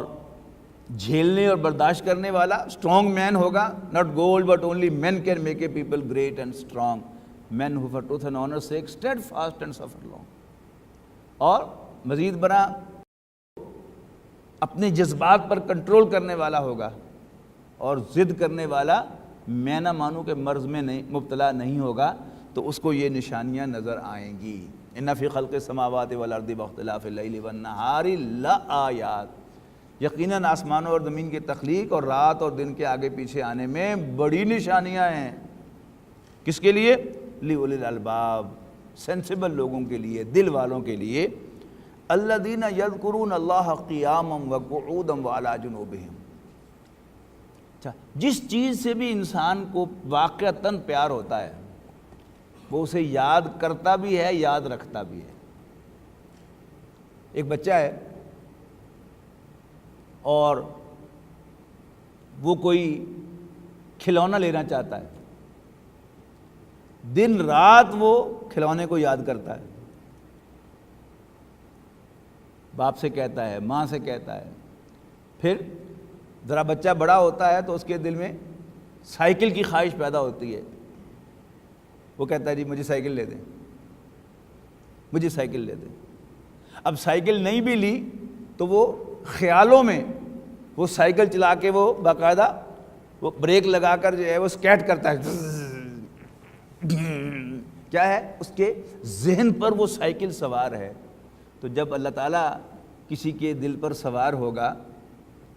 جھیلنے اور برداشت کرنے والا, اسٹرانگ مین ہوگا. Not gold but only men can make a people great and strong. Men who for truth and honour sake steadfast and suffer long. اور مزید برآں اپنے جذبات پر کنٹرول کرنے والا ہوگا اور ضد کرنے والا میں نہ مانوں کے مرض میں نہیں مبتلا نہیں ہوگا. تو اس کو یہ نشانیاں نظر آئیں گی. ان فی خلق السماوات والارض واختلاف اللیل والنہار لآیات. یقیناً آسمانوں اور زمین کی تخلیق اور رات اور دن کے آگے پیچھے آنے میں بڑی نشانیاں ہیں. کس کے لیے؟ لِأُولِي الْأَلْبَابِ, سینسیبل لوگوں کے لیے, دل والوں کے لیے. الَّذِينَ يَذْكُرُونَ اللَّهَ قِيَامًا وَقُعُودًا وَعَلَىٰ جُنُوبِهِمْ. جس چیز سے بھی انسان کو واقعتاً پیار ہوتا ہے وہ اسے یاد کرتا بھی ہے, یاد رکھتا بھی ہے. ایک بچہ ہے اور وہ کوئی کھلونا لینا چاہتا ہے, دن رات وہ کھلونے کو یاد کرتا ہے, باپ سے کہتا ہے, ماں سے کہتا ہے. پھر ذرا بچہ بڑا ہوتا ہے تو اس کے دل میں سائیکل کی خواہش پیدا ہوتی ہے. وہ کہتا ہے جی مجھے سائیکل لے دیں, مجھے سائیکل لے دیں. اب سائیکل نہیں بھی لی تو وہ خیالوں میں وہ سائیکل چلا کے وہ باقاعدہ وہ بریک لگا کر جو ہے وہ اسکیٹ کرتا ہے. کیا ہے اس کے ذہن پر وہ سائیکل سوار ہے. تو جب اللہ تعالیٰ کسی کے دل پر سوار ہوگا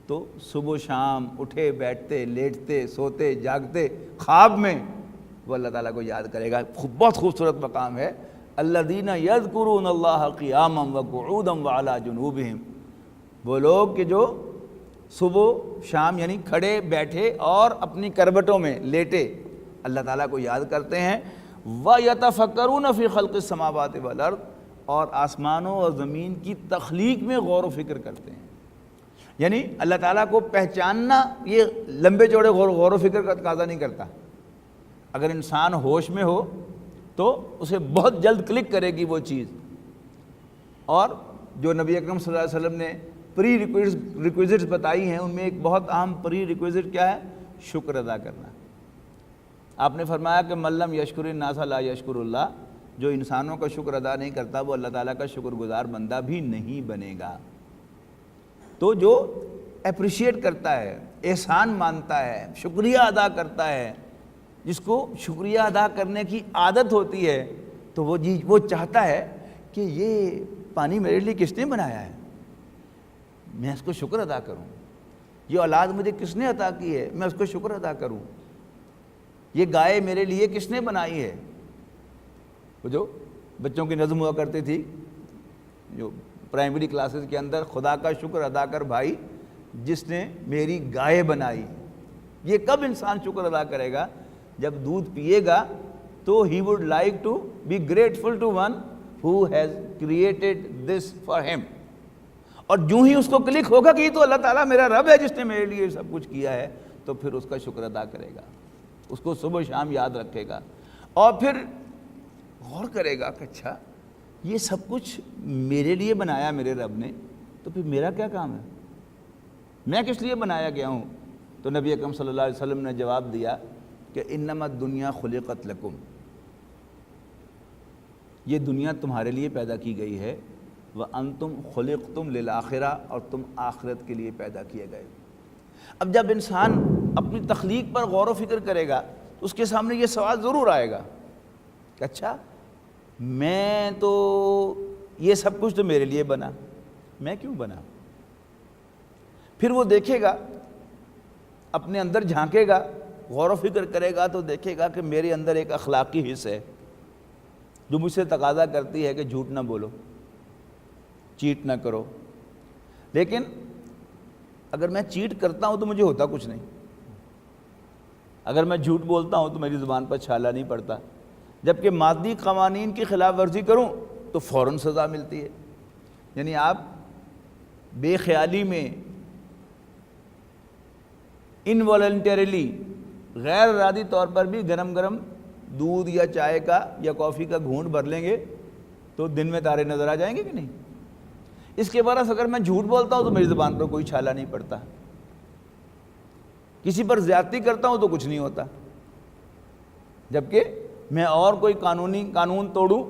تو صبح و شام اٹھے بیٹھتے لیٹتے سوتے جاگتے خواب میں وہ اللہ تعالیٰ کو یاد کرے گا. بہت خوبصورت مقام ہے. الذین یذکرون اللہ قیاما وقعودا وعلی جنوبہم. وہ لوگ کہ جو صبح شام یعنی کھڑے بیٹھے اور اپنی کروٹوں میں لیٹے اللہ تعالیٰ کو یاد کرتے ہیں. وَيَتَفَكَّرُونَ فِي خَلْقِ السَّمَاوَاتِ وَالْأَرْضِ, اور آسمانوں اور زمین کی تخلیق میں غور و فکر کرتے ہیں. یعنی اللہ تعالیٰ کو پہچاننا یہ لمبے چوڑے غور و فکر کا تقاضا نہیں کرتا. اگر انسان ہوش میں ہو تو اسے بہت جلد کلک کرے گی وہ چیز. اور جو نبی اکرم صلی اللہ علیہ وسلم نے پری ریکویزٹس بتائی ہیں ان میں ایک بہت اہم پری ریکویزٹ کیا ہے؟ شکر ادا کرنا. آپ نے فرمایا کہ من لم یشکر الناس لا یشکر اللہ. جو انسانوں کا شکر ادا نہیں کرتا وہ اللہ تعالیٰ کا شکر گزار بندہ بھی نہیں بنے گا. تو جو اپریشیٹ کرتا ہے, احسان مانتا ہے, شکریہ ادا کرتا ہے, جس کو شکریہ ادا کرنے کی عادت ہوتی ہے تو وہ چاہتا ہے کہ یہ پانی میرے لیے کس نے بنایا ہے, میں اس کو شکر ادا کروں. یہ اولاد مجھے کس نے عطا کی ہے, میں اس کو شکر ادا کروں. یہ گائے میرے لیے کس نے بنائی ہے. وہ جو بچوں کی نظم ہوا کرتی تھی جو پرائمری کلاسز کے اندر, خدا کا شکر ادا کر بھائی جس نے میری گائے بنائی. یہ کب انسان شکر ادا کرے گا؟ جب دودھ پیے گا تو he would like to be grateful to one who has created this for him. اور جو ہی اس کو کلک ہوگا کہ یہ تو اللہ تعالیٰ میرا رب ہے جس نے میرے لیے سب کچھ کیا ہے, تو پھر اس کا شکر ادا کرے گا, اس کو صبح شام یاد رکھے گا اور پھر غور کرے گا کہ اچھا یہ سب کچھ میرے لیے بنایا میرے رب نے, تو پھر میرا کیا کام ہے, میں کس لیے بنایا گیا ہوں. تو نبی اکرم صلی اللہ علیہ وسلم نے جواب دیا کہ انما الدنیا خلقت لکم, یہ دنیا تمہارے لیے پیدا کی گئی ہے. وانتم خلقتم للآخرہ, اور تم آخرت کے لیے پیدا کیے گئے. اب جب انسان اپنی تخلیق پر غور و فکر کرے گا تو اس کے سامنے یہ سوال ضرور آئے گا کہ اچھا میں تو یہ سب کچھ تو میرے لیے بنا, میں کیوں بنا. پھر وہ دیکھے گا, اپنے اندر جھانکے گا, غور و فکر کرے گا تو دیکھے گا کہ میرے اندر ایک اخلاقی حص ہے, جو مجھ سے تقاضا کرتی ہے کہ جھوٹ نہ بولو، چیٹ نہ کرو. لیکن اگر میں چیٹ کرتا ہوں تو مجھے ہوتا کچھ نہیں، اگر میں جھوٹ بولتا ہوں تو میری زبان پر چھالا نہیں پڑتا، جبکہ مادی قوانین کی خلاف ورزی کروں تو فوراً سزا ملتی ہے. یعنی آپ بے خیالی میں انوالنٹریلی، غیر ارادی طور پر بھی گرم گرم دودھ یا چائے کا یا کافی کا گھونٹ بھر لیں گے تو دن میں تارے نظر آ جائیں گے کہ نہیں. اس کے برعکس اگر میں جھوٹ بولتا ہوں تو میری زبان پر کوئی چھالا نہیں پڑتا، کسی پر زیادتی کرتا ہوں تو کچھ نہیں ہوتا، جبکہ میں اور کوئی قانون توڑوں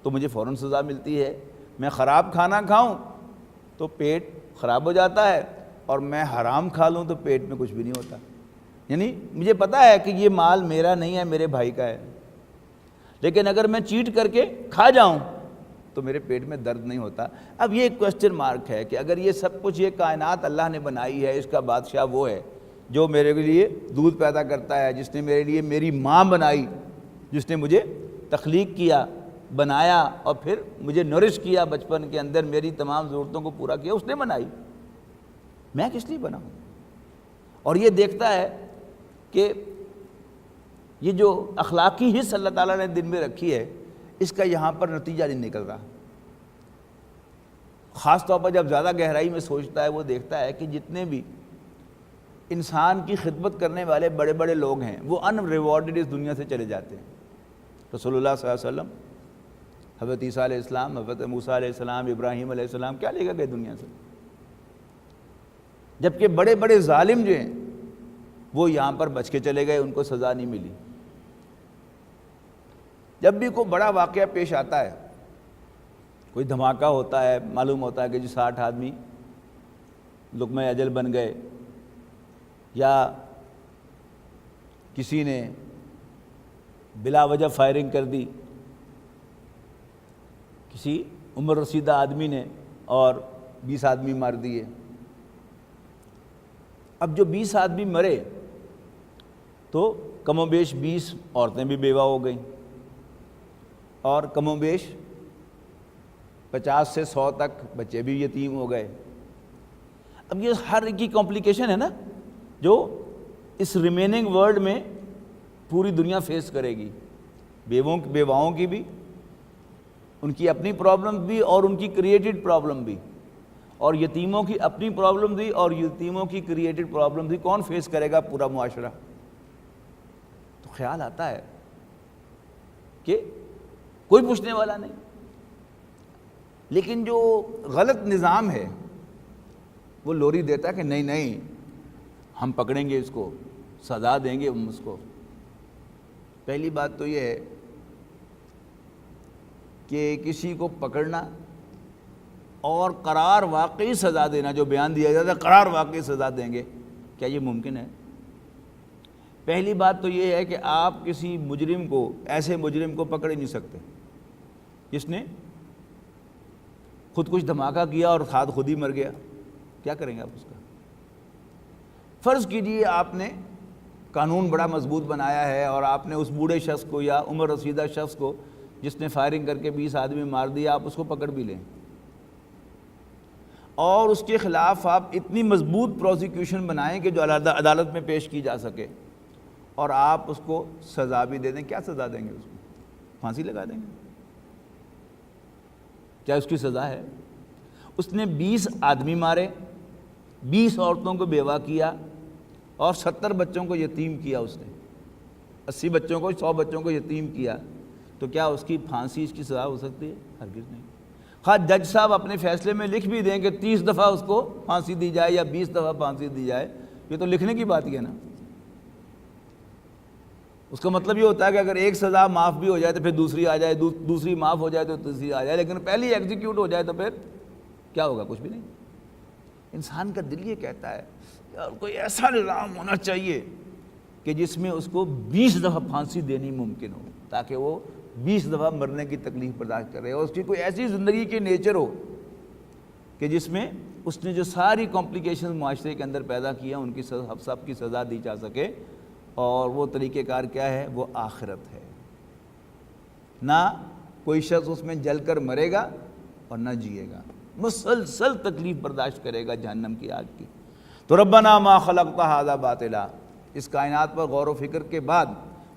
تو مجھے فوراً سزا ملتی ہے. میں خراب کھانا کھاؤں تو پیٹ خراب ہو جاتا ہے، اور میں حرام کھا لوں تو پیٹ میں کچھ بھی نہیں ہوتا. یعنی مجھے پتا ہے کہ یہ مال میرا نہیں ہے، میرے بھائی کا ہے، لیکن اگر میں چیٹ کر کے کھا جاؤں تو میرے پیٹ میں درد نہیں ہوتا. اب یہ ایک کوسچن مارک ہے کہ اگر یہ سب کچھ، یہ کائنات اللہ نے بنائی ہے، اس کا بادشاہ وہ ہے جو میرے لیے دودھ پیدا کرتا ہے، جس نے میرے لیے میری ماں بنائی، جس نے مجھے تخلیق کیا، بنایا اور پھر مجھے نورش کیا بچپن کے اندر، میری تمام ضرورتوں کو پورا کیا، اس نے بنائی، میں کس لیے بنا ہوں. اور یہ دیکھتا ہے کہ یہ جو اخلاقی حص اللہ تعالیٰ نے دل میں رکھی ہے، اس کا یہاں پر نتیجہ نہیں نکل رہا. خاص طور پر جب زیادہ گہرائی میں سوچتا ہے، وہ دیکھتا ہے کہ جتنے بھی انسان کی خدمت کرنے والے بڑے بڑے لوگ ہیں وہ ان ریوارڈڈ اس دنیا سے چلے جاتے ہیں. رسول اللہ صلی اللہ علیہ وسلم، حضرت عیسیٰ علیہ السلام، حضرت موسیٰ علیہ السلام، ابراہیم علیہ السلام کیا لے کر گئے دنیا سے؟ جبکہ بڑے بڑے ظالم جو ہیں وہ یہاں پر بچ کے چلے گئے، ان کو سزا نہیں ملی. جب بھی کوئی بڑا واقعہ پیش آتا ہے، کوئی دھماکہ ہوتا ہے، معلوم ہوتا ہے کہ 60 آدمی لقمہ اجل بن گئے، یا کسی نے بلا وجہ فائرنگ کر دی، کسی عمر رسیدہ آدمی نے، اور 20 آدمی مار دیے. اب جو 20 آدمی مرے تو کم و بیش 20 عورتیں بھی بیوہ ہو گئیں، اور کم و بیش 50 سے 100 تک بچے بھی یتیم ہو گئے. اب یہ ہر ایک کی کمپلیکیشن ہے نا، جو اس ریمیننگ ورلڈ میں پوری دنیا فیس کرے گی. بیواؤں کی بھی، ان کی اپنی پرابلم بھی اور ان کی کریٹڈ پرابلم بھی، اور یتیموں کی اپنی پرابلم بھی اور یتیموں کی کریٹڈ پرابلم بھی. کون فیس کرے گا؟ پورا معاشرہ. تو خیال آتا ہے کہ کوئی پوچھنے والا نہیں. لیکن جو غلط نظام ہے وہ لوری دیتا ہے کہ نہیں نہیں، ہم پکڑیں گے اس کو، سزا دیں گے ہم اس کو. پہلی بات تو یہ ہے کہ کسی کو پکڑنا اور قرار واقعی سزا دینا، جو بیان دیا جاتا ہے قرار واقعی سزا دیں گے، کیا یہ ممکن ہے؟ پہلی بات تو یہ ہے کہ آپ کسی مجرم کو، ایسے مجرم کو پکڑ ہی نہیں سکتے جس نے خود کچھ دھماکہ کیا اور خود ہی مر گیا. کیا کریں گے آپ اس کا؟ فرض کیجئے آپ نے قانون بڑا مضبوط بنایا ہے اور آپ نے اس بوڑھے شخص کو یا عمر رسیدہ شخص کو جس نے فائرنگ کر کے 20 آدمی مار دیا، آپ اس کو پکڑ بھی لیں اور اس کے خلاف آپ اتنی مضبوط پروسیکیوشن بنائیں کہ جو عدالت میں پیش کی جا سکے، اور آپ اس کو سزا بھی دے دیں. کیا سزا دیں گے اس کو؟ پھانسی لگا دیں گے؟ کیا اس کی سزا ہے؟ اس نے 20 آدمی مارے، 20 عورتوں کو بیوہ کیا اور 70 بچوں کو یتیم کیا. اس نے 80 بچوں کو، 100 بچوں کو یتیم کیا. تو کیا اس کی پھانسی، اس کی سزا ہو سکتی ہے؟ ہرگز نہیں. خواہ جج صاحب اپنے فیصلے میں لکھ بھی دیں کہ 30 دفعہ اس کو پھانسی دی جائے یا 20 دفعہ پھانسی دی جائے، یہ تو لکھنے کی بات ہی ہے نا. اس کا مطلب یہ ہوتا ہے کہ اگر ایک سزا معاف بھی ہو جائے تو پھر دوسری آ جائے، دوسری معاف ہو جائے تو تیسری آ جائے، لیکن پہلی ایگزیکیوٹ ہو جائے تو پھر کیا ہوگا؟ کچھ بھی نہیں. انسان کا دل یہ کہتا ہے یار کوئی ایسا نظام ہونا چاہیے کہ جس میں اس کو 20 دفعہ پھانسی دینی ممکن ہو، تاکہ وہ 20 دفعہ مرنے کی تکلیف برداشت کرے، اور اس کی کوئی ایسی زندگی کی نیچر ہو کہ جس میں اس نے جو ساری کمپلیکیشن معاشرے کے اندر پیدا کیا ان کی سب کی سزا دی جا سکے. اور وہ طریقہ کار کیا ہے؟ وہ آخرت ہے، نہ کوئی شخص اس میں جل کر مرے گا اور نہ جیے گا، مسلسل تکلیف برداشت کرے گا جہنم کی آگ کی۔ تو ربنا ما خلقت ھذا باطلا، اس کائنات پر غور و فکر کے بعد،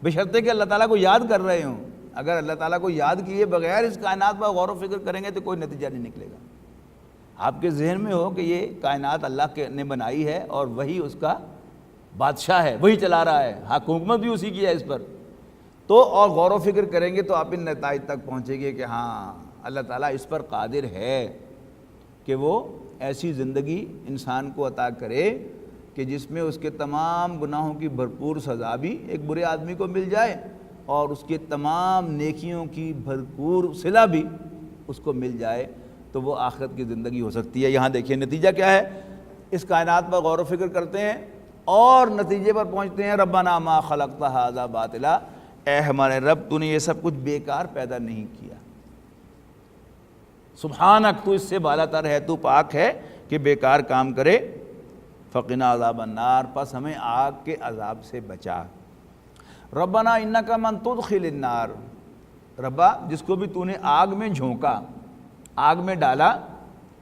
بشرطے کہ اللہ تعالیٰ کو یاد کر رہے ہوں، اگر اللہ تعالیٰ کو یاد کیے بغیر اس کائنات پر غور و فکر کریں گے تو کوئی نتیجہ نہیں نکلے گا۔ آپ کے ذہن میں ہو کہ یہ کائنات اللہ نے بنائی ہے اور وہی اس کا بادشاہ ہے، وہی چلا رہا ہے، حکومت بھی اسی کی ہے اس پر، تو اور غور و فکر کریں گے تو آپ ان نتائج تک پہنچیں گے کہ ہاں اللہ تعالیٰ اس پر قادر ہے کہ وہ ایسی زندگی انسان کو عطا کرے کہ جس میں اس کے تمام گناہوں کی بھرپور سزا بھی ایک برے آدمی کو مل جائے اور اس کے تمام نیکیوں کی بھرپور صلہ بھی اس کو مل جائے، تو وہ آخرت کی زندگی ہو سکتی ہے۔ یہاں دیکھیے نتیجہ کیا ہے، اس کائنات پر غور و فکر کرتے ہیں اور نتیجے پر پہنچتے ہیں ربنا ما خلقت ھذا باطلا، اے ہمارے رب تو نے یہ سب کچھ بیکار پیدا نہیں کیا، سبحانک تو اس سے بالا تر ہے، تو پاک ہے کہ بیکار کام کرے، فقنا عذاب النار پس ہمیں آگ کے عذاب سے بچا، ربنا انک من تدخل النار، ربا جس کو بھی تو نے آگ میں جھونکا، آگ میں ڈالا،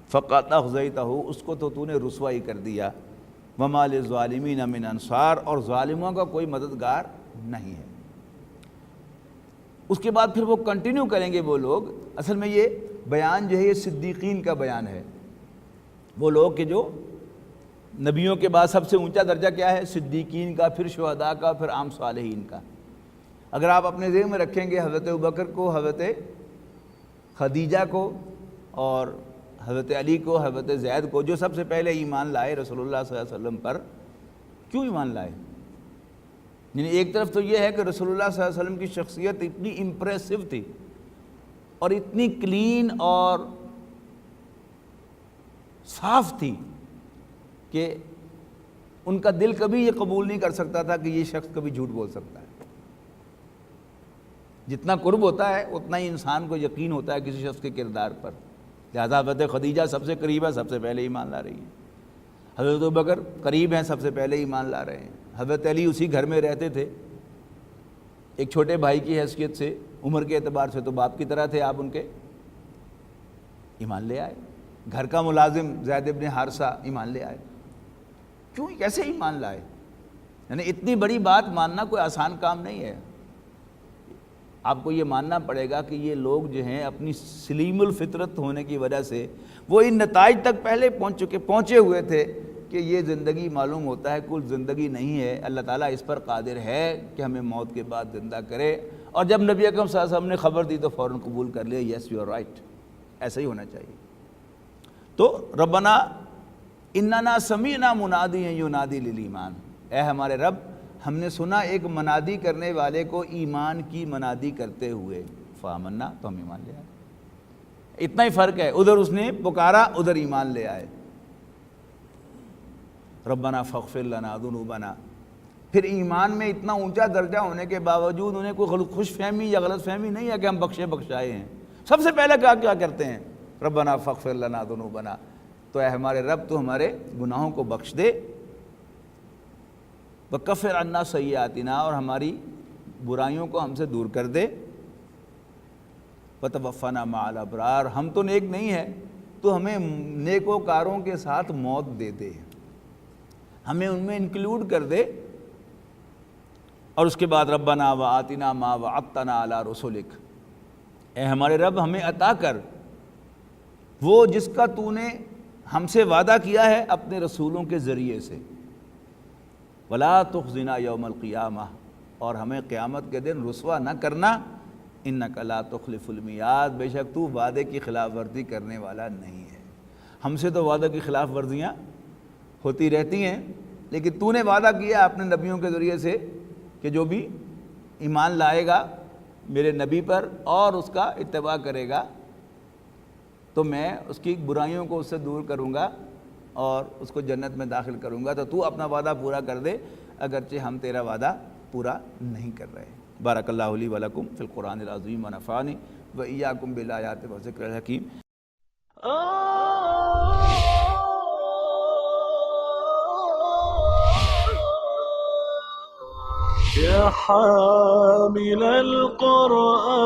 فقد اخزیتہ اس کو تو نے رسوائی کر دیا، وما للظالمین من انصار اور ظالموں کا کوئی مددگار نہیں ہے۔ اس کے بعد پھر وہ کنٹینیو کریں گے وہ لوگ، اصل میں یہ بیان جو ہے یہ صدیقین کا بیان ہے، وہ لوگ کہ جو نبیوں کے بعد سب سے اونچا درجہ کیا ہے، صدیقین کا، پھر شہداء کا، پھر عام صالحین کا۔ اگر آپ اپنے ذہن میں رکھیں گے حضرت ابوبکر کو، حضرت خدیجہ کو اور حضرت علی کو، حضرت زید کو، جو سب سے پہلے ایمان لائے رسول اللہ صلی اللہ علیہ وسلم پر، کیوں ایمان لائے؟ یعنی ایک طرف تو یہ ہے کہ رسول اللہ صلی اللہ علیہ وسلم کی شخصیت اتنی امپریسو تھی اور اتنی کلین اور صاف تھی کہ ان کا دل کبھی یہ قبول نہیں کر سکتا تھا کہ یہ شخص کبھی جھوٹ بول سکتا ہے۔ جتنا قرب ہوتا ہے اتنا ہی انسان کو یقین ہوتا ہے کسی شخص کے کردار پر، لہذا حضرت خدیجہ سب سے قریب ہے، سب سے پہلے ایمان لا رہی ہے، حضرت ابوبکر قریب ہیں، سب سے پہلے ایمان لا رہے ہیں، حضرت علی اسی گھر میں رہتے تھے، ایک چھوٹے بھائی کی حیثیت سے، عمر کے اعتبار سے تو باپ کی طرح تھے آپ ان کے، ایمان لے آئے، گھر کا ملازم زید ابن حارثہ ایمان لے آئے، کیوں کیسے ایمان لائے؟ یعنی اتنی بڑی بات ماننا کوئی آسان کام نہیں ہے، آپ کو یہ ماننا پڑے گا کہ یہ لوگ جو ہیں اپنی سلیم الفطرت ہونے کی وجہ سے وہ ان نتائج تک پہلے پہنچے ہوئے تھے کہ یہ زندگی معلوم ہوتا ہے کل زندگی نہیں ہے، اللہ تعالیٰ اس پر قادر ہے کہ ہمیں موت کے بعد زندہ کرے، اور جب نبی اکرم صلی اللہ علیہ وسلم نے خبر دی تو فوراً قبول کر لیا، یس یو آر رائٹ، ایسا ہی ہونا چاہیے۔ تو ربنا اننا سمعنا منادیا ینادی للایمان، اے ہمارے رب ہم نے سنا ایک منادی کرنے والے کو ایمان کی منادی کرتے ہوئے، فآمنا تو ہم ایمان لے آئے، اتنا ہی فرق ہے، ادھر اس نے پکارا ادھر ایمان لے آئے۔ ربنا فاغفر لنا ذنوبنا، پھر ایمان میں اتنا اونچا درجہ ہونے کے باوجود انہیں کوئی خوش فہمی یا غلط فہمی نہیں ہے کہ ہم بخشائے ہیں، سب سے پہلے کیا کرتے ہیں، ربنا فاغفر لنا ذنوبنا، تو اے ہمارے رب تو ہمارے گناہوں کو بخش دے، وکفر عنا سیئاتنا اور ہماری برائیوں کو ہم سے دور کر دے، وتوفنا مع الابرار ہم تو نیک نہیں ہیں تو ہمیں نیکوکاروں کے ساتھ موت دے دے، ہمیں ان میں انکلوڈ کر دے، اور اس کے بعد ربنا وآتنا ما وعدتنا علی رسلک، اے ہمارے رب ہمیں عطا کر وہ جس کا تو نے ہم سے وعدہ کیا ہے اپنے رسولوں کے ذریعے سے، ولا تخزنا یوم القیامہ اور ہمیں قیامت کے دن رسوا نہ کرنا، انک لا تخلف المیعاد بے شک تو وعدے کی خلاف ورزی کرنے والا نہیں ہے۔ ہم سے تو وعدے کی خلاف ورزیاں ہوتی رہتی ہیں، لیکن تو نے وعدہ کیا اپنے نبیوں کے ذریعے سے کہ جو بھی ایمان لائے گا میرے نبی پر اور اس کا اتباع کرے گا تو میں اس کی برائیوں کو اس سے دور کروں گا اور اس کو جنت میں داخل کروں گا، تو اپنا وعدہ پورا کر دے اگرچہ ہم تیرا وعدہ پورا نہیں کر رہے۔ بارک اللہ لی ولکم فی القرآن العظیم ونفعنی وإیاکم بالآیات والذکر الحکیم۔ يا حامل القرآن